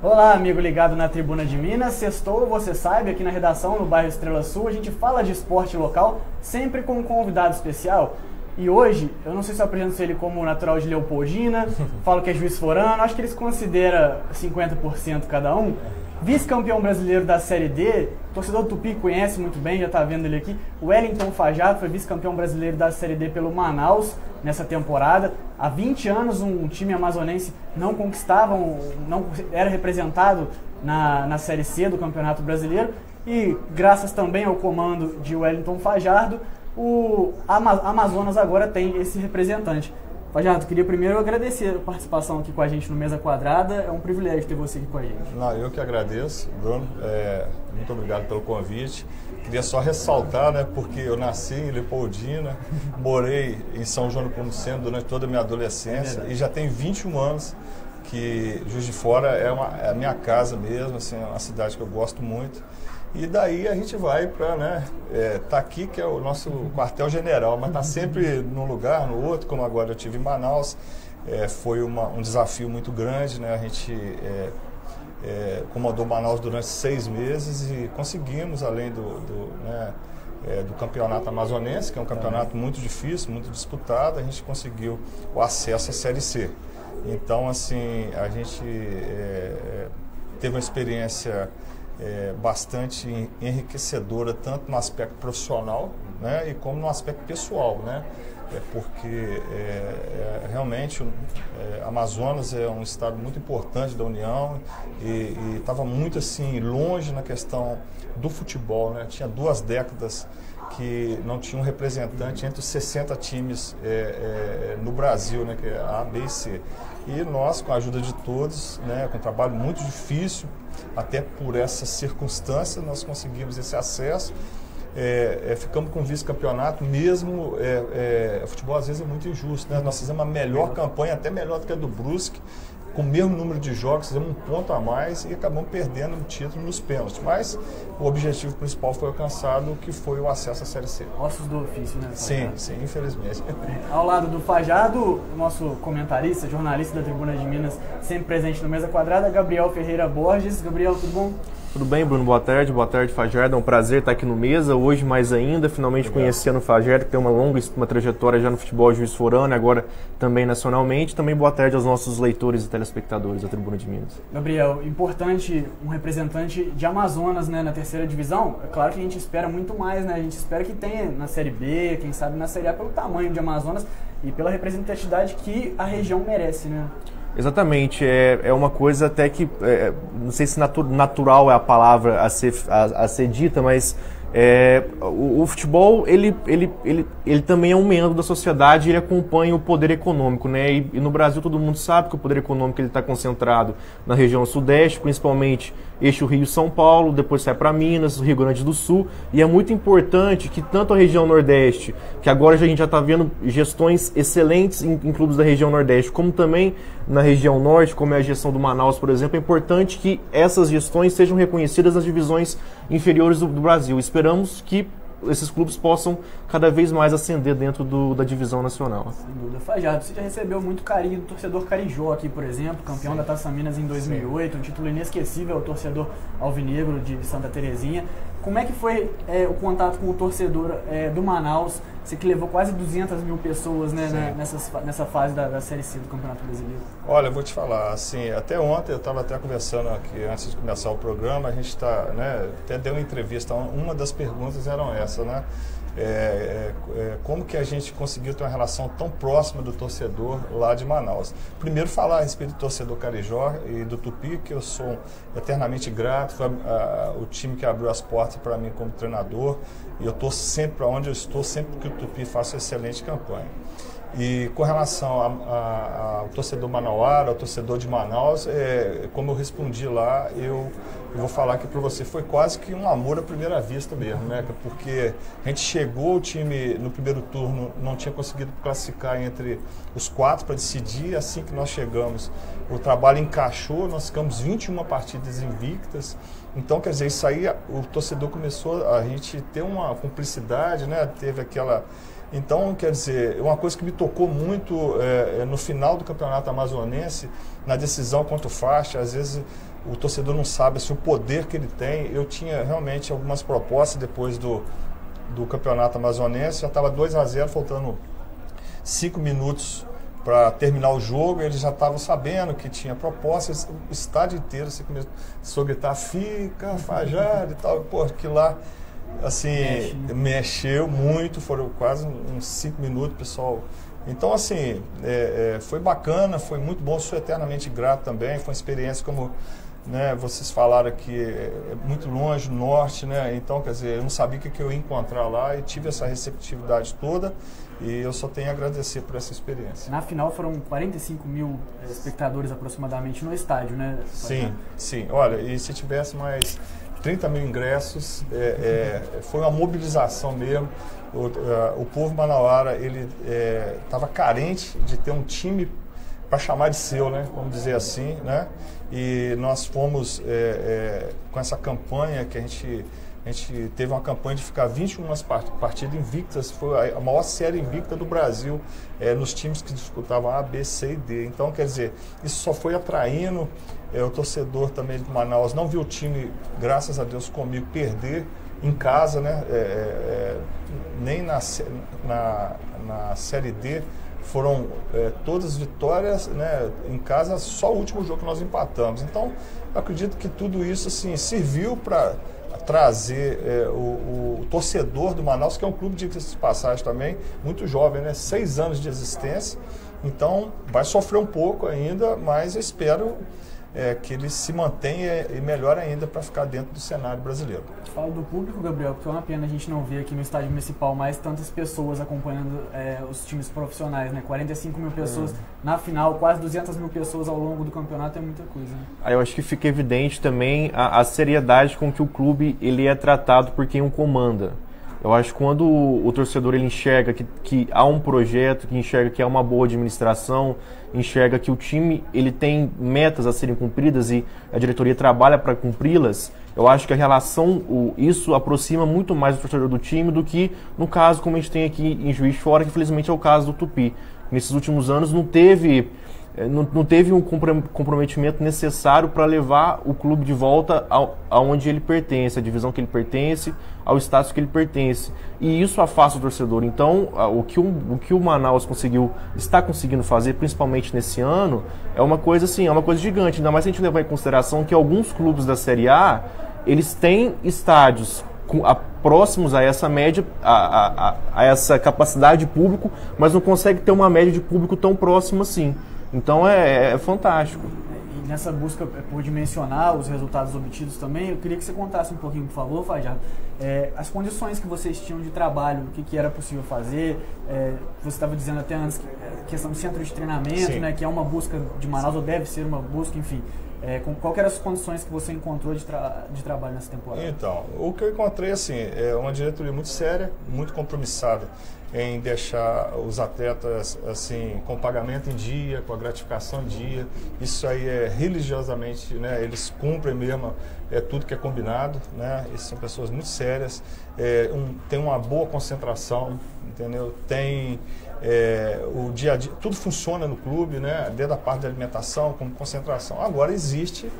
Olá, amigo ligado na Tribuna de Minas. Sextou, você sabe, aqui na redação, no bairro Estrela Sul, a gente fala de esporte local, sempre com um convidado especial. E hoje, eu não sei se eu apresento ele como natural de Leopoldina, falo que é Juiz Forano, acho que eles consideram 50% cada um. Vice-campeão brasileiro da Série D, o torcedor do Tupi conhece muito bem, já está vendo ele aqui. O Wellington Fajardo foi vice-campeão brasileiro da Série D pelo Manaus nessa temporada. Há 20 anos um time amazonense não era representado na Série C do Campeonato Brasileiro. E graças também ao comando de Wellington Fajardo, o Amazonas agora tem esse representante. Fajardo, queria primeiro agradecer a participação aqui com a gente no Mesa Quadrada. É um privilégio ter você aqui com a gente. Não, eu que agradeço, Bruno. Muito obrigado pelo convite. Queria só ressaltar, né, porque eu nasci em Leopoldina, morei em São João do Pomuceno durante toda a minha adolescência e já tem 21 anos que Juiz de Fora é a minha casa mesmo, assim, é uma cidade que eu gosto muito. E daí a gente vai para, tá aqui que é o nosso quartel-general, mas tá sempre num lugar, no outro, como agora eu estive em Manaus. Foi um desafio muito grande, né? A gente comandou Manaus durante 6 meses e conseguimos, além do campeonato amazonense, que é um campeonato muito difícil, muito disputado, a gente conseguiu o acesso à Série C. Então, assim, a gente teve uma experiência bastante enriquecedora, tanto no aspecto profissional, né, e como no aspecto pessoal, né, porque realmente Amazonas é um estado muito importante da União e estava muito assim longe na questão do futebol, né, tinha 2 décadas que não tinha um representante entre os 60 times no Brasil, né, que é A, B e C. E nós, com a ajuda de todos, né, com um trabalho muito difícil, até por essa circunstância, nós conseguimos esse acesso. Ficamos com vice-campeonato, mesmo o futebol às vezes é muito injusto, né? Nós fizemos a melhor campanha, até melhor do que a do Brusque, com o mesmo número de jogos, fizemos um ponto a mais e acabamos perdendo o título nos pênaltis. Mas o objetivo principal foi alcançado, que foi o acesso à Série C. Ossos do ofício, né? Sim, sim, infelizmente. Ao lado do Fajardo, o nosso comentarista, jornalista da Tribuna de Minas, sempre presente no Mesa Quadrada, Gabriel Ferreira Borges. Gabriel, tudo bom? Tudo bem, Bruno? Boa tarde, Fajardo. É um prazer estar aqui no Mesa, hoje mais ainda, finalmente conhecendo o Fajardo, que tem uma trajetória já no futebol Juiz Forano, agora também nacionalmente. Também boa tarde aos nossos leitores e telespectadores da Tribuna de Minas. Gabriel, importante um representante de Amazonas, né, na terceira divisão. É claro que a gente espera muito mais, né? A gente espera que tenha na Série B, quem sabe na Série A, pelo tamanho de Amazonas e pela representatividade que a região merece, né? Exatamente, é uma coisa até que, não sei se natural é a palavra a ser dita, mas o futebol, ele também é um membro da sociedade, ele acompanha o poder econômico, né? E no Brasil todo mundo sabe que o poder econômico está concentrado na região sudeste, principalmente eixo Rio-São Paulo, depois sai para Minas, Rio Grande do Sul, e é muito importante que tanto a região Nordeste, que agora a gente já está vendo gestões excelentes em clubes da região Nordeste, como também na região Norte, como é a gestão do Manaus, por exemplo, é importante que essas gestões sejam reconhecidas nas divisões inferiores do Brasil. Esperamos que esses clubes possam cada vez mais ascender dentro da divisão nacional. Sem dúvida. Fajardo, você já recebeu muito carinho do torcedor Carijó aqui, por exemplo, campeão da Taça Minas em 2008, um título inesquecível ao torcedor alvinegro de Santa Terezinha. Como é que foi o contato com o torcedor do Manaus? Você que levou quase 200 mil pessoas, né, nessa fase da Série C do Campeonato Brasileiro. Olha, eu vou te falar, assim, até ontem eu estava até conversando aqui antes de começar o programa, a gente até deu uma entrevista, uma das perguntas eram essa, né? Como que a gente conseguiu ter uma relação tão próxima do torcedor lá de Manaus. Primeiro falar a respeito do torcedor Carijó e do Tupi, que eu sou eternamente grato, foi o time que abriu as portas para mim como treinador, e eu estou sempre para onde eu estou, sempre que o Tupi faça uma excelente campanha. E com relação ao torcedor manauara, ao torcedor de Manaus, como eu respondi lá, eu vou falar aqui para você, foi quase que um amor à primeira vista mesmo, né? Porque a gente chegou, o time no primeiro turno não tinha conseguido classificar entre os 4 para decidir, assim que nós chegamos, o trabalho encaixou, nós ficamos 21 partidas invictas. Então, quer dizer, isso aí, o torcedor começou a gente ter uma cumplicidade, né? Teve aquela... Então, quer dizer, uma coisa que me tocou muito no final do campeonato amazonense, na decisão contra o Faixa, às vezes o torcedor não sabe assim, o poder que ele tem. Eu tinha realmente algumas propostas depois do campeonato amazonense, já estava 2-0, faltando 5 minutos para terminar o jogo, eles já estavam sabendo que tinha propostas, o estádio inteiro assim, começou a gritar, fica, Fajardo e tal, pô, aquilo lá, assim, mexeu muito, foram quase uns 5 minutos, pessoal. Então, assim, foi bacana, foi muito bom, sou eternamente grato também, foi uma experiência como, né, vocês falaram que é muito longe, no norte, né, então, quer dizer, eu não sabia o que eu ia encontrar lá e tive essa receptividade toda e eu só tenho a agradecer por essa experiência. Na final foram 45 mil espectadores aproximadamente no estádio, né? Sim, sim. Olha, e se tivesse mais 30 mil ingressos, foi uma mobilização mesmo. O povo manauara, ele estava carente de ter um time para chamar de seu, né? Vamos dizer assim, né? E nós fomos com essa campanha que a gente teve uma campanha de ficar 21 partidas invictas, foi a maior série invicta do Brasil nos times que disputavam A, B, C e D. Então, quer dizer, isso só foi atraindo o torcedor também de Manaus. Não viu o time, graças a Deus, comigo perder em casa, né? Nem na Série D foram todas vitórias, né, em casa, só o último jogo que nós empatamos. Então, eu acredito que tudo isso assim, serviu para trazer o torcedor do Manaus, que é um clube de passagem também, muito jovem, né, 6 anos de existência. Então, vai sofrer um pouco ainda, mas eu espero que ele se mantenha e melhor ainda para ficar dentro do cenário brasileiro. Falo do público, Gabriel, porque é uma pena a gente não ver aqui no estádio municipal mais tantas pessoas acompanhando os times profissionais, né? 45 mil pessoas na final, quase 200 mil pessoas ao longo do campeonato, é muita coisa, né? Aí eu acho que fica evidente também a seriedade com que o clube ele é tratado por quem o comanda. Eu acho que quando o torcedor ele enxerga que há um projeto, que enxerga que há uma boa administração, enxerga que o time ele tem metas a serem cumpridas e a diretoria trabalha para cumpri-las, eu acho que a relação, isso aproxima muito mais o torcedor do time do que no caso como a gente tem aqui em Juiz de Fora, que infelizmente é o caso do Tupi. Nesses últimos anos não teve um comprometimento necessário para levar o clube de volta aonde ele pertence, a divisão que ele pertence, ao status que ele pertence. E isso afasta o torcedor. Então, o que o Manaus está conseguindo fazer, principalmente nesse ano, é uma coisa assim, é uma coisa gigante. Ainda mais se a gente levar em consideração que alguns clubes da Série A, eles têm estádios próximos a essa média, a essa capacidade de público, mas não conseguem ter uma média de público tão próxima assim. Então é fantástico. E nessa busca por dimensionar os resultados obtidos também, eu queria que você contasse um pouquinho, por favor, Fajardo, as condições que vocês tinham de trabalho, o que era possível fazer. Você estava dizendo até antes, questão de centro de treinamento, né, que é uma busca de Manaus, ou deve ser uma busca, enfim. Qual que eram as condições que você encontrou de trabalho nessa temporada? Então, o que eu encontrei assim, é uma diretoria muito séria, muito compromissada em deixar os atletas assim com pagamento em dia, com a gratificação em dia. Isso aí religiosamente, né, eles cumprem mesmo tudo que é combinado, né? Eles são pessoas muito sérias, tem uma boa concentração, entendeu? Tem o dia a dia, tudo funciona no clube, né? Desde a parte da alimentação, como concentração. Agora existe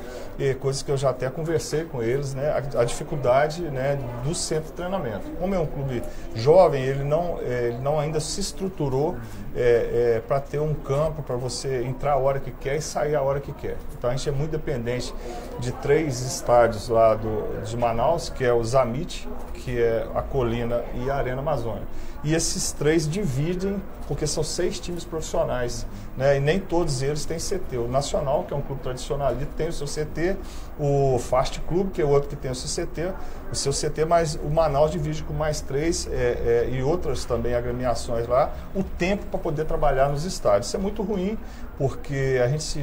coisas que eu já até conversei com eles, né? A dificuldade, né, do centro de treinamento. Como é um clube jovem, ele não ainda se estruturou para ter um campo para você entrar a hora que quer e sair a hora que quer. Então a gente é muito dependente de 3 estádios lá de Manaus, que é o Zamit, que é a Colina e a Arena Amazônia. E esses 3 dividem, porque são 6 times profissionais, né? E nem todos eles têm CT. O Nacional, que é um clube tradicional, ele tem o seu CT, o Fast Club, que é o outro que tem o seu CT, mas o Manaus divide com mais 3 e outras também agremiações lá, o tempo para poder trabalhar nos estádios. Isso é muito ruim, porque a gente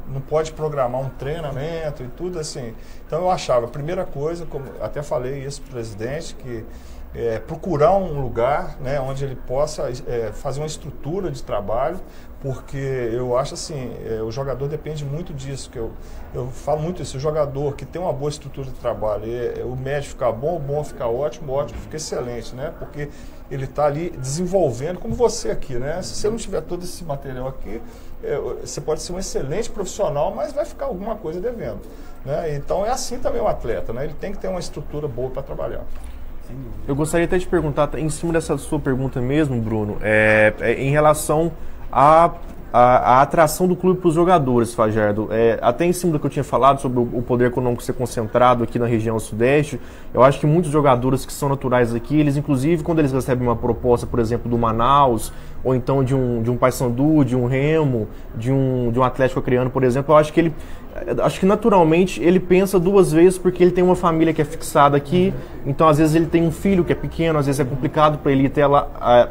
não pode programar um treinamento e tudo assim. Então eu achava, a primeira coisa, como até falei isso para o presidente, que procurar um lugar, né, onde ele possa fazer uma estrutura de trabalho, porque eu acho assim, o jogador depende muito disso, que eu falo muito isso, o jogador que tem uma boa estrutura de trabalho, o médio ficar bom, o bom ficar ótimo, o ótimo fica excelente, né, porque ele está ali desenvolvendo, como você aqui, né, se você não tiver todo esse material aqui, você pode ser um excelente profissional, mas vai ficar alguma coisa devendo, né, então é assim também o atleta, né, ele tem que ter uma estrutura boa para trabalhar. Eu gostaria até de perguntar, em cima dessa sua pergunta mesmo, Bruno, em relação a atração do clube para os jogadores, Fajardo. Até em cima do que eu tinha falado sobre o poder econômico ser concentrado aqui na região sudeste, eu acho que muitos jogadores que são naturais aqui, eles inclusive quando eles recebem uma proposta, por exemplo, do Manaus, ou então de um Paysandu, de um Remo, de um Atlético Acreano, por exemplo, eu acho que naturalmente ele pensa duas vezes porque ele tem uma família que é fixada aqui, então às vezes ele tem um filho que é pequeno, às vezes é complicado para ele ter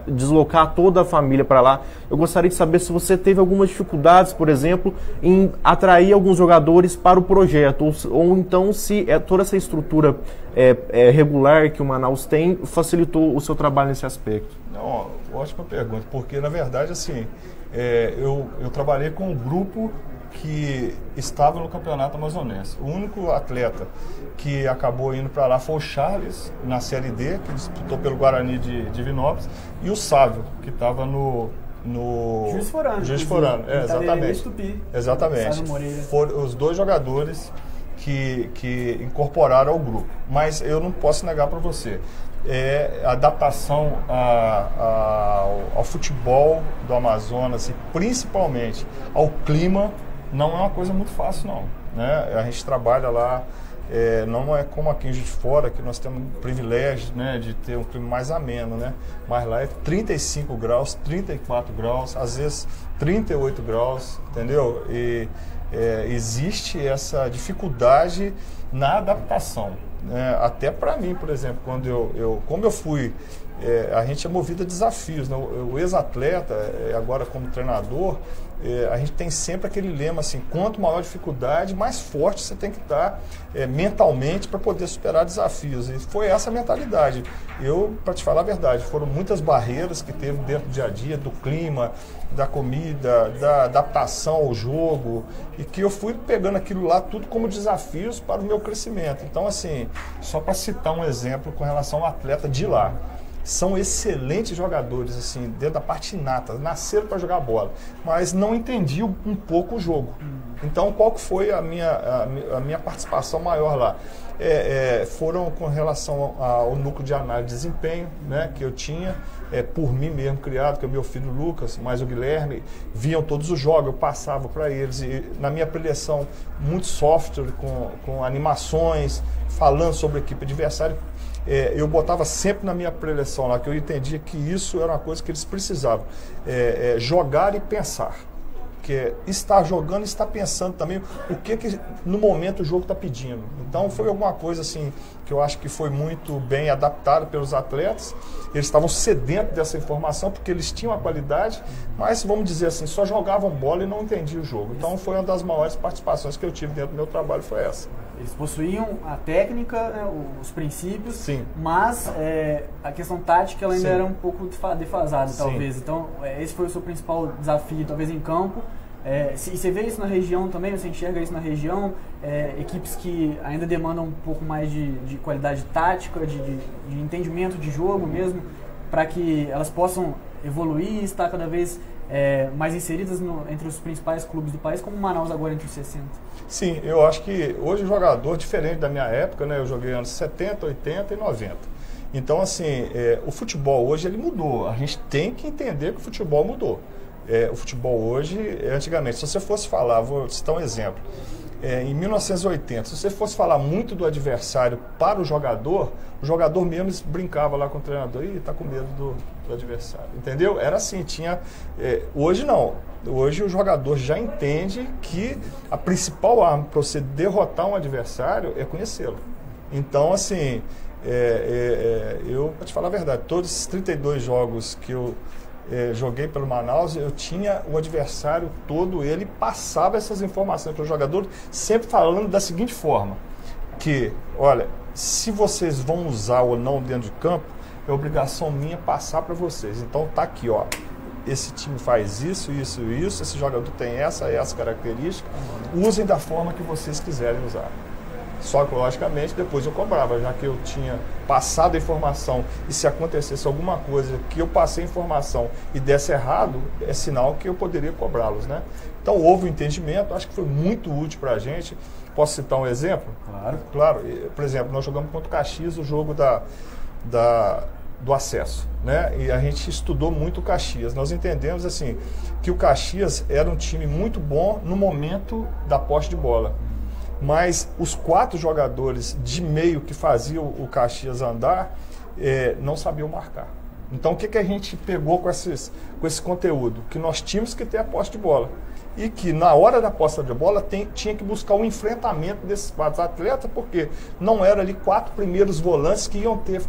deslocar toda a família para lá. Eu gostaria de saber se você teve algumas dificuldades, por exemplo, em atrair alguns jogadores para o projeto, ou então se toda essa estrutura regular que o Manaus tem facilitou o seu trabalho nesse aspecto. Não, ótima pergunta, porque na verdade assim, eu trabalhei com um grupo que estava no Campeonato Amazonense. O único atleta que acabou indo para lá foi o Charles, na Série D, que disputou pelo Guarani de Divinópolis, e o Sávio, que estava no Juiz Forano. Exatamente. Exatamente. Foram os dois jogadores que incorporaram ao grupo. Mas eu não posso negar para você. A adaptação ao futebol do Amazonas e principalmente ao clima não é uma coisa muito fácil, não, né? A gente trabalha lá, não é como aqui em Juiz de Fora, que nós temos o privilégio, né, de ter um clima mais ameno, né? Mas lá é 35 graus, 34 graus, às vezes 38 graus, entendeu? E existe essa dificuldade na adaptação, né? Até para mim, por exemplo, como eu fui, a gente é movido a desafios, né? O ex-atleta, agora como treinador, a gente tem sempre aquele lema assim, quanto maior a dificuldade, mais forte você tem que estar mentalmente para poder superar desafios. E foi essa a mentalidade. Para te falar a verdade, foram muitas barreiras que teve dentro do dia a dia, do clima, da comida, da adaptação ao jogo, e que eu fui pegando aquilo lá tudo como desafios para o meu crescimento. Então, assim, só para citar um exemplo com relação ao atleta de lá. São excelentes jogadores, assim, dentro da parte inata, nasceram para jogar bola, mas não entendiam um pouco o jogo. Então, qual que foi a minha participação maior lá? Foram com relação ao núcleo de análise de desempenho, né, que eu tinha, por mim mesmo criado, que é o meu filho Lucas, mais o Guilherme, viam todos os jogos, eu passava para eles, e na minha preleção, muito software, com animações, falando sobre a equipe adversária. Eu botava sempre na minha preleção lá, que eu entendia que isso era uma coisa que eles precisavam, jogar e pensar, que estar jogando e estar pensando também o que no momento o jogo está pedindo. Então foi alguma coisa assim que eu acho que foi muito bem adaptado pelos atletas. Eles estavam sedentos dessa informação porque eles tinham a qualidade, mas vamos dizer assim, só jogavam bola e não entendiam o jogo. Então foi uma das maiores participações que eu tive dentro do meu trabalho, foi essa. Eles possuíam a técnica, né, os princípios, sim, mas a questão tática ela ainda sim, era um pouco defasada, sim, talvez. Então, esse foi o seu principal desafio, talvez em campo. E você vê isso na região também, você enxerga isso na região, equipes que ainda demandam um pouco mais de qualidade tática, de entendimento de jogo mesmo, para que elas possam evoluir e estar cada vez mais inseridas entre os principais clubes do país, como o Manaus agora entre os 60. Sim, eu acho que hoje o jogador, diferente da minha época, né, eu joguei anos 70, 80 e 90. Então, assim, o futebol hoje ele mudou. A gente tem que entender que o futebol mudou. O futebol hoje, antigamente, se você fosse falar, vou citar um exemplo, em 1980, se você fosse falar muito do adversário para o jogador mesmo brincava lá com o treinador, e tá com medo do adversário, entendeu? Era assim, tinha... hoje não, hoje o jogador já entende que a principal arma para você derrotar um adversário é conhecê-lo. Então, assim, para te falar a verdade, todos esses 32 jogos que eu joguei pelo Manaus, eu tinha o adversário todo, ele passava essas informações para o jogador, sempre falando da seguinte forma, que, olha, se vocês vão usar ou não dentro de campo, é obrigação minha passar para vocês. Então tá aqui, ó. Esse time faz isso, isso, isso, esse jogador tem essa característica, usem da forma que vocês quiserem usar. Só que, logicamente, depois eu cobrava, já que eu tinha passado a informação e se acontecesse alguma coisa que eu passei a informação e desse errado, é sinal que eu poderia cobrá-los, né? Então houve um entendimento, acho que foi muito útil para a gente. Posso citar um exemplo? Claro. Claro, por exemplo, nós jogamos contra o Caxias o jogo do acesso, né? E a gente estudou muito o Caxias. Nós entendemos assim que o Caxias era um time muito bom no momento da posse de bola, mas os 4 jogadores de meio que faziam o Caxias andar não sabiam marcar. Então o que a gente pegou com esse conteúdo? Que nós tínhamos que ter a posse de bola. E que na hora da posse de bola tinha que buscar um enfrentamento desses 4 atletas, porque não eram ali 4 primeiros volantes que iam ter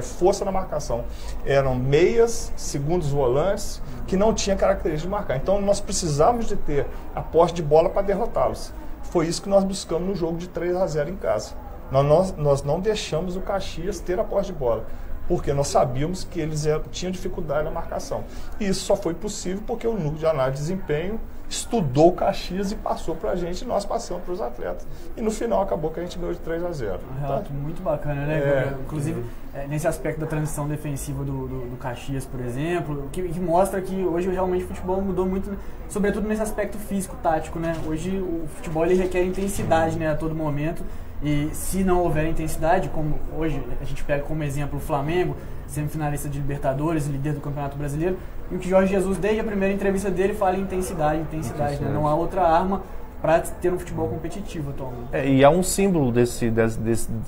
força na marcação. Eram meias, segundos volantes, que não tinham característica de marcar. Então nós precisávamos de ter a posse de bola para derrotá-los. Foi isso que nós buscamos no jogo de 3-0 em casa. Nós não deixamos o Caxias ter a posse de bola, porque nós sabíamos que eles tinham dificuldade na marcação. E isso só foi possível porque o núcleo de análise de desempenho estudou o Caxias e passou para a gente, e nós passamos para os atletas. E no final acabou que a gente ganhou de 3-0. Um relato muito bacana, né? Inclusive, nesse aspecto da transição defensiva do Caxias, por exemplo, que mostra que hoje realmente o futebol mudou muito, sobretudo nesse aspecto físico, tático, né? Hoje o futebol ele requer intensidade, né, a todo momento. E se não houver intensidade, como hoje a gente pega como exemplo o Flamengo, semifinalista de Libertadores, líder do Campeonato Brasileiro, e o que Jorge Jesus, desde a primeira entrevista dele, fala em intensidade, né? Não há outra arma para ter um futebol competitivo atualmente. E há um símbolo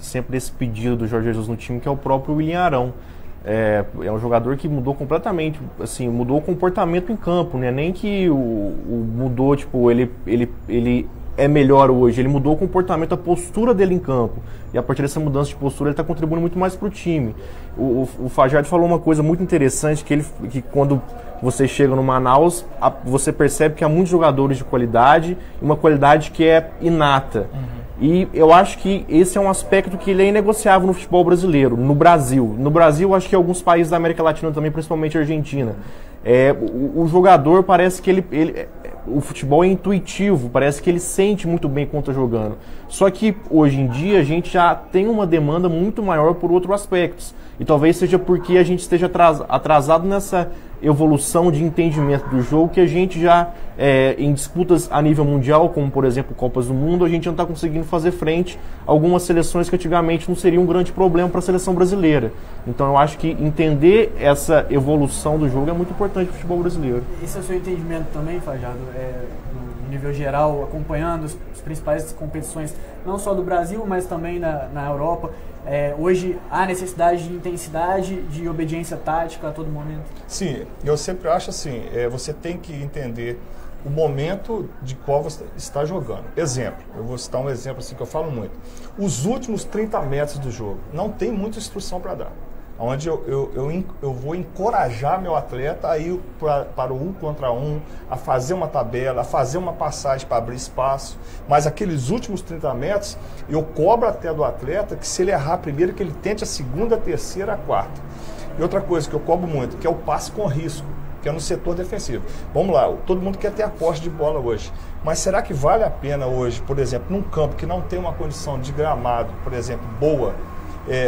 sempre desse pedido do Jorge Jesus no time, que é o próprio William Arão. É um jogador que mudou completamente, assim, mudou o comportamento em campo, né? Nem que mudou, tipo, ele é melhor hoje, ele mudou o comportamento, a postura dele em campo, e a partir dessa mudança de postura ele está contribuindo muito mais para o time. O Fajardo falou uma coisa muito interessante, que quando você chega no Manaus, você percebe que há muitos jogadores de qualidade, uma qualidade que é inata. E eu acho que esse é um aspecto que ele é inegociável no futebol brasileiro, no Brasil. No Brasil, acho que alguns países da América Latina também, principalmente a Argentina. O jogador parece que o futebol é intuitivo, parece que ele sente muito bem quando está jogando. Só que hoje em dia a gente já tem uma demanda muito maior por outros aspectos. E talvez seja porque a gente esteja atrasado nessa evolução de entendimento do jogo, que a gente já, em disputas a nível mundial, como por exemplo Copas do Mundo, a gente não está conseguindo fazer frente a algumas seleções que antigamente não seria um grande problema para a seleção brasileira. Então eu acho que entender essa evolução do jogo é muito importante para o futebol brasileiro. Esse é o seu entendimento também, Fajardo? No nível geral, acompanhando as principais competições, não só do Brasil, mas também na Europa. Hoje há necessidade de intensidade, de obediência tática a todo momento? Sim, eu sempre acho assim, você tem que entender o momento de qual você está jogando. Exemplo, eu vou citar um exemplo assim que eu falo muito. Os últimos 30 metros do jogo, não tem muita instrução para dar. Onde eu vou encorajar meu atleta a ir para o 1 contra 1, a fazer uma tabela, a fazer uma passagem para abrir espaço. Mas aqueles últimos 30 metros, eu cobro até do atleta que se ele errar primeiro, que ele tente a segunda, a terceira, a quarta. E outra coisa que eu cobro muito, que é o passe com risco, que é no setor defensivo. Vamos lá, todo mundo quer ter a posse de bola hoje. Mas será que vale a pena hoje, por exemplo, num campo que não tem uma condição de gramado, por exemplo, boa,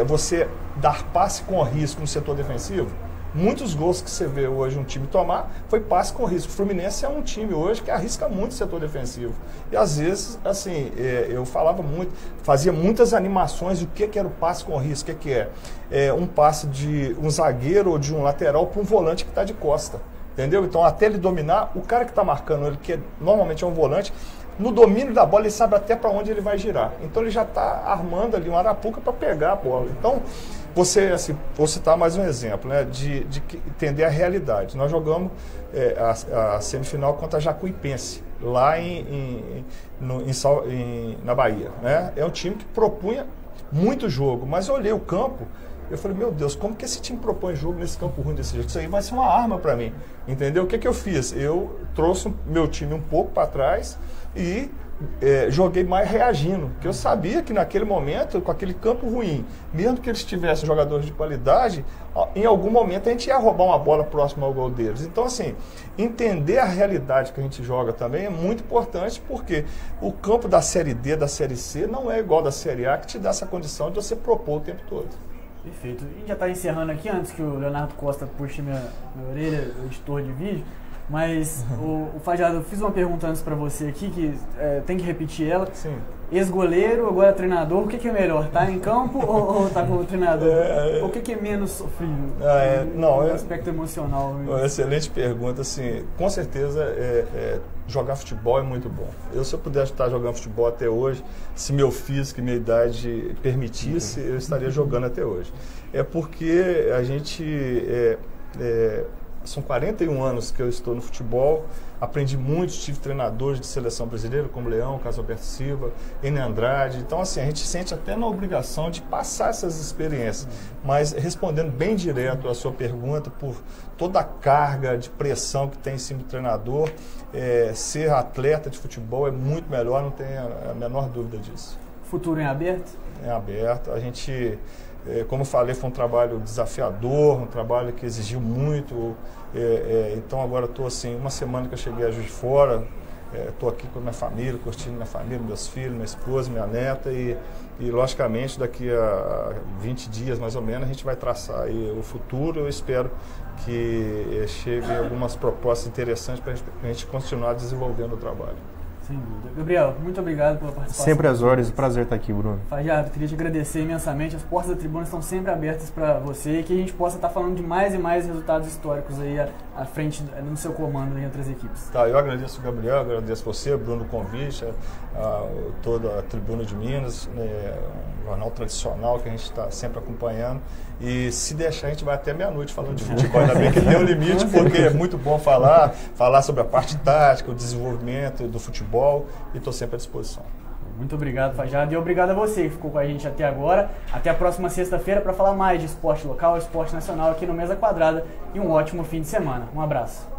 você dar passe com risco no setor defensivo? Muitos gols que você vê hoje um time tomar foi passe com risco. O Fluminense é um time hoje que arrisca muito o setor defensivo. E às vezes, assim, eu falava muito, fazia muitas animações do que era o passe com risco. O que é? Um passe de um zagueiro ou de um lateral para um volante que está de costa. Entendeu? Então, até ele dominar, o cara que está marcando ele, que normalmente é um volante, no domínio da bola, ele sabe até para onde ele vai girar. Então, ele já está armando ali uma arapuca para pegar a bola. Então, vou citar mais um exemplo, né, de entender a realidade. Nós jogamos a semifinal contra a Jacuipense, lá na Bahia. Né? É um time que propunha muito jogo, mas eu olhei o campo Eu falei, meu Deus, como que esse time propõe jogo nesse campo ruim desse jeito? Isso aí vai ser uma arma para mim, entendeu? O que eu fiz? Eu trouxe meu time um pouco para trás e joguei mais reagindo, porque eu sabia que naquele momento, com aquele campo ruim, mesmo que eles tivessem jogadores de qualidade, em algum momento a gente ia roubar uma bola próxima ao gol deles. Então, assim, entender a realidade que a gente joga também é muito importante, porque o campo da Série D, da Série C, não é igual da Série A, que te dá essa condição de você propor o tempo todo. Perfeito. A gente já está encerrando aqui, antes que o Leonardo Costa puxe minha orelha, o editor de vídeo. Mas, o Fajardo, eu fiz uma pergunta antes para você aqui, que tem que repetir ela. Sim. Ex-goleiro, agora treinador, o que é melhor? Tá em campo ou tá como treinador? O que é menos sofrido? No aspecto emocional. Excelente pergunta. Assim, com certeza, jogar futebol é muito bom. Se eu pudesse estar jogando futebol até hoje, se meu físico e minha idade permitisse, eu estaria jogando até hoje. É porque a gente... São 41 anos que eu estou no futebol, aprendi muito, tive treinadores de seleção brasileira, como Leão, Carlos Alberto Silva, Enio Andrade. Então, assim, a gente sente até na obrigação de passar essas experiências. Mas, respondendo bem direto a sua pergunta, por toda a carga de pressão que tem em cima do treinador, ser atleta de futebol é muito melhor, não tenho a menor dúvida disso. Futuro em aberto? Em aberto. A gente... como eu falei, foi um trabalho desafiador, um trabalho que exigiu muito. Então agora estou assim, uma semana que eu cheguei a Juiz de Fora, estou aqui com a minha família, curtindo minha família, meus filhos, minha esposa, minha neta e logicamente daqui a 20 dias mais ou menos a gente vai traçar aí o futuro. Eu espero que cheguem algumas propostas interessantes para a gente continuar desenvolvendo o trabalho. Sem dúvida. Gabriel, muito obrigado pela participação. Sempre às ordens, prazer estar aqui, Bruno. Fajardo, queria te agradecer imensamente. As portas da tribuna estão sempre abertas para você e que a gente possa estar falando de mais e mais resultados históricos aí à frente no seu comando entre as equipes. Tá, eu agradeço o Gabriel, agradeço você, Bruno, o convite, toda a Tribuna de Minas, um jornal tradicional que a gente está sempre acompanhando. E se deixar, a gente vai até meia-noite falando de futebol. Ainda bem que tem um limite, porque é muito bom falar sobre a parte tática, o desenvolvimento do futebol, e estou sempre à disposição. Muito obrigado, Fajardo, e obrigado a você que ficou com a gente até agora. Até a próxima sexta-feira para falar mais de esporte local, esporte nacional aqui no Mesa Quadrada, e um ótimo fim de semana. Um abraço.